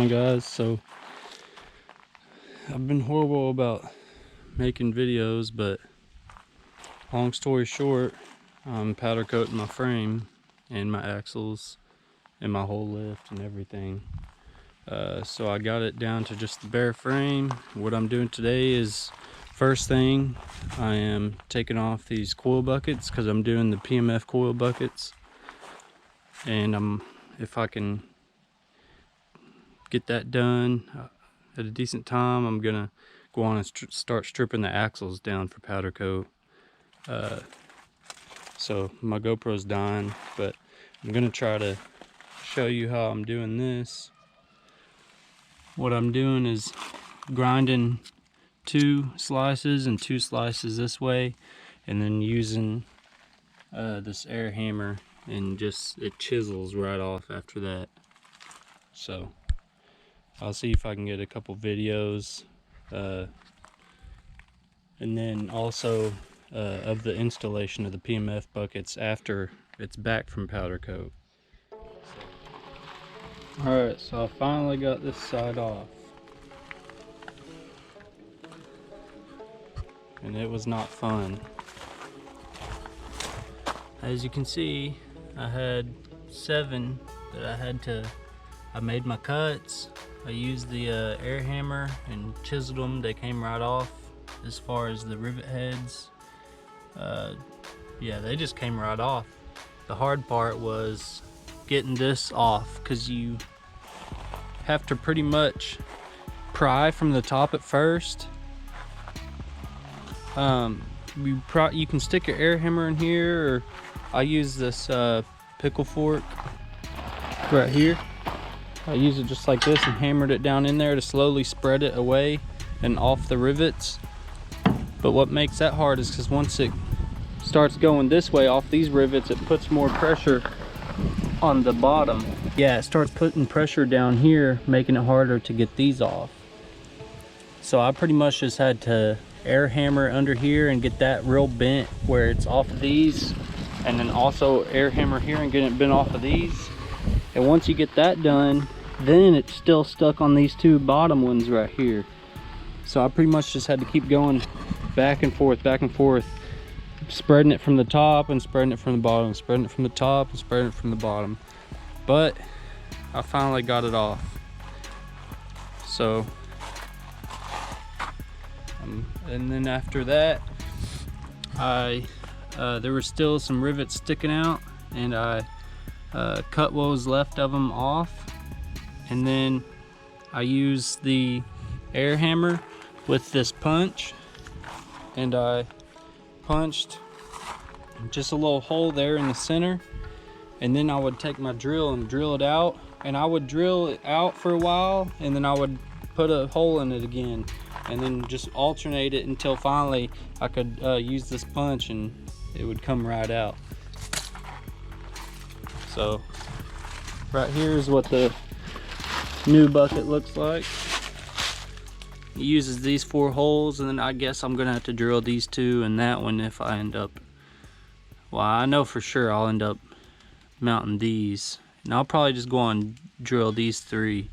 guys. So I've been horrible about making videos, but long story short, I'm powder coating my frame and my axles and my whole lift and everything. So I got it down to just the bare frame. What I'm doing today is, first thing, I am taking off these coil buckets because I'm doing the PMF coil buckets, and if I can get that done at a decent time, I'm gonna go on and start stripping the axles down for powder coat. So my GoPro's dying, but I'm gonna try to show you how I'm doing this. What I'm doing is grinding 2 slices and 2 slices this way, and then using this air hammer, and just it chisels right off after that. So I'll see if I can get a couple videos, and then also of the installation of the PMF buckets after it's back from powder coat. Alright, so I finally got this side off, and it was not fun. As you can see, I had 7 that I made my cuts. I used the air hammer and chiseled them. They came right off. As far as the rivet heads, yeah, they just came right off. The hard part was getting this off, because you have to pretty much pry from the top at first. You can stick your air hammer in here, or I use this pickle fork right here. I use it just like this and hammered it down in there to slowly spread it away and off the rivets. But what makes that hard is because once it starts going this way off these rivets, it puts more pressure on the bottom. Yeah, it starts putting pressure down here, making it harder to get these off. So I pretty much just had to air hammer under here and get that real bent where it's off of these, and then also air hammer here and get it bent off of these. And once you get that done, then it's still stuck on these 2 bottom ones right here. So I pretty much just had to keep going back and forth, spreading it from the top and spreading it from the bottom, spreading it from the top and spreading it from the bottom. But I finally got it off. So and then after that, there were still some rivets sticking out, and I cut what was left of them off, and then I used the air hammer with this punch, and I punched just a little hole there in the center, and then I would take my drill and drill it out, and I would drill it out for a while, and then I would put a hole in it again, and then just alternate it until finally I could use this punch and it would come right out. So right here is what the new bucket looks like. It uses these 4 holes, and then I guess I'm gonna have to drill these 2 and that one if I end up, well, I know for sure I'll end up mounting these, and I'll probably just go on and drill these 3.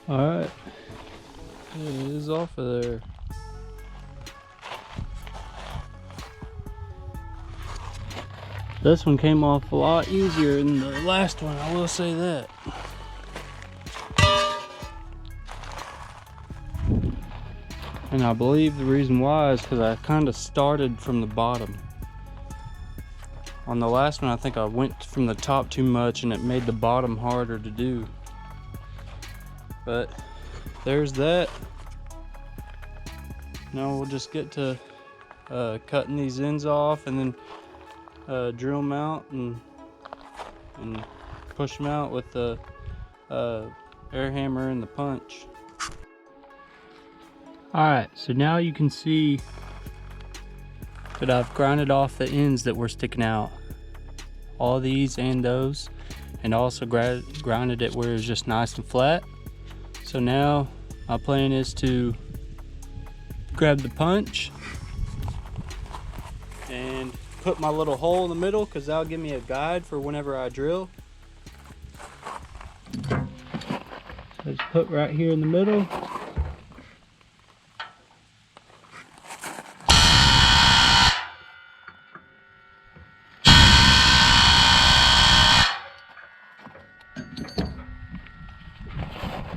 All right, It is off of there. This one came off a lot easier than the last one, I will say that. And I believe the reason why is because I kind of started from the bottom. On the last one, I think I went from the top too much and it made the bottom harder to do. But there's that. Now we'll just get to cutting these ends off and then drill them out and push them out with the air hammer and the punch. Alright, so now you can see that I've grinded off the ends that were sticking out. All these and those. And also grounded it where it's just nice and flat. So now my plan is to grab the punch and put my little hole in the middle, because that'll give me a guide for whenever I drill. So just put right here in the middle.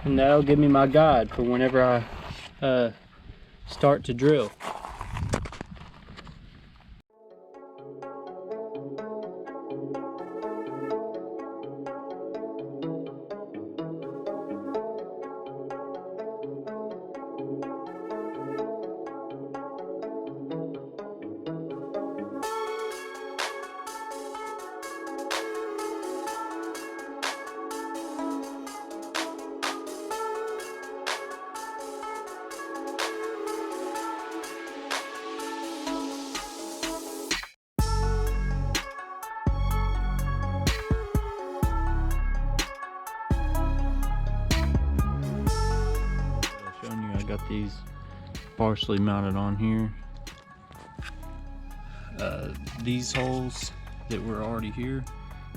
And that'll give me my guide for whenever I start to drill. Got these partially mounted on here. These holes that were already here,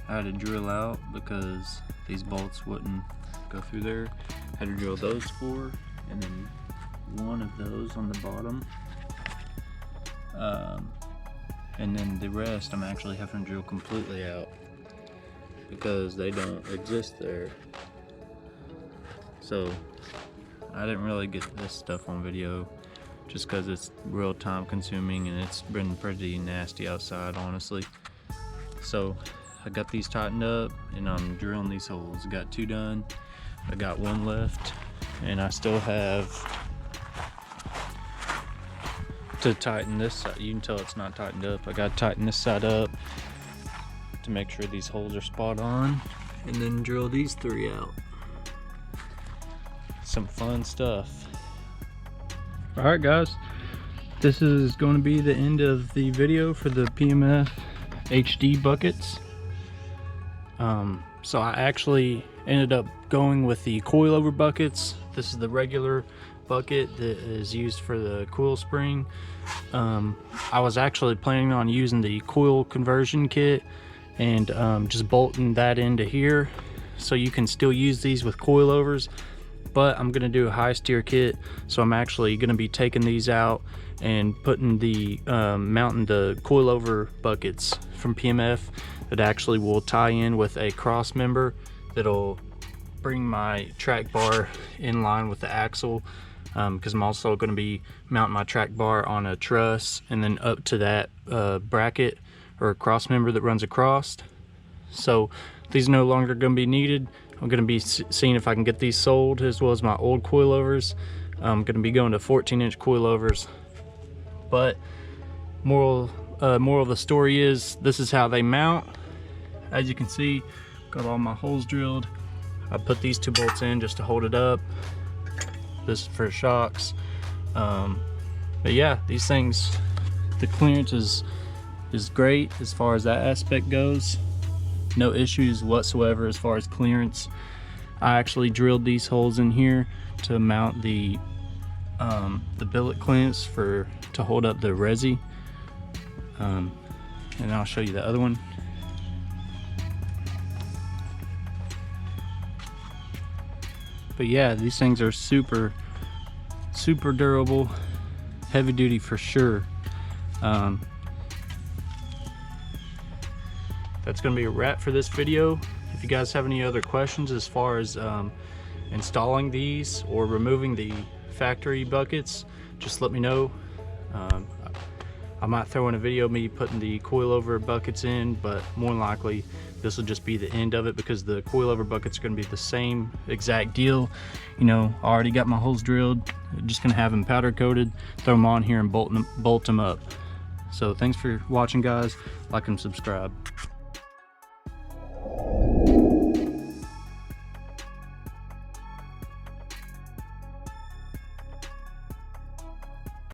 I had to drill out because these bolts wouldn't go through there. I had to drill those 4 and then one of those on the bottom. And then the rest I'm actually having to drill completely out because they don't exist there. So I didn't really get this stuff on video just because it's real time consuming and it's been pretty nasty outside, honestly. So I got these tightened up and I'm drilling these holes. I got 2 done. I got 1 left and I still have to tighten this side. You can tell it's not tightened up. I got to tighten this side up to make sure these holes are spot on and then drill these 3 out. Some fun stuff. Alright guys, this is going to be the end of the video for the PMF HD buckets. So I actually ended up going with the coilover buckets. This is the regular bucket that is used for the coil spring. I was actually planning on using the coil conversion kit and just bolting that into here, so you can still use these with coilovers. But I'm gonna do a high steer kit, so I'm actually gonna be taking these out and putting the mounting the coilover buckets from PMF that actually will tie in with a cross member that'll bring my track bar in line with the axle, because I'm also going to be mounting my track bar on a truss and then up to that bracket or cross member that runs across. So these are no longer going to be needed. I'm going to be seeing if I can get these sold, as well as my old coilovers. I'm going to be going to 14-inch coilovers. But moral of the story is, this is how they mount. As you can see, got all my holes drilled. I put these 2 bolts in just to hold it up. This is for shocks. But yeah, these things, the clearance is great as far as that aspect goes. No issues whatsoever as far as clearance. I actually drilled these holes in here to mount the billet clamps to hold up the resi. And I'll show you the other one. But yeah, these things are super super durable, heavy duty for sure. That's gonna be a wrap for this video. If you guys have any other questions as far as installing these or removing the factory buckets, just let me know. I might throw in a video of me putting the coilover buckets in, but more than likely this will just be the end of it, because the coilover buckets are going to be the same exact deal. You know, I already got my holes drilled, just going to have them powder coated, throw them on here and bolt them up. So thanks for watching, guys. Like and subscribe.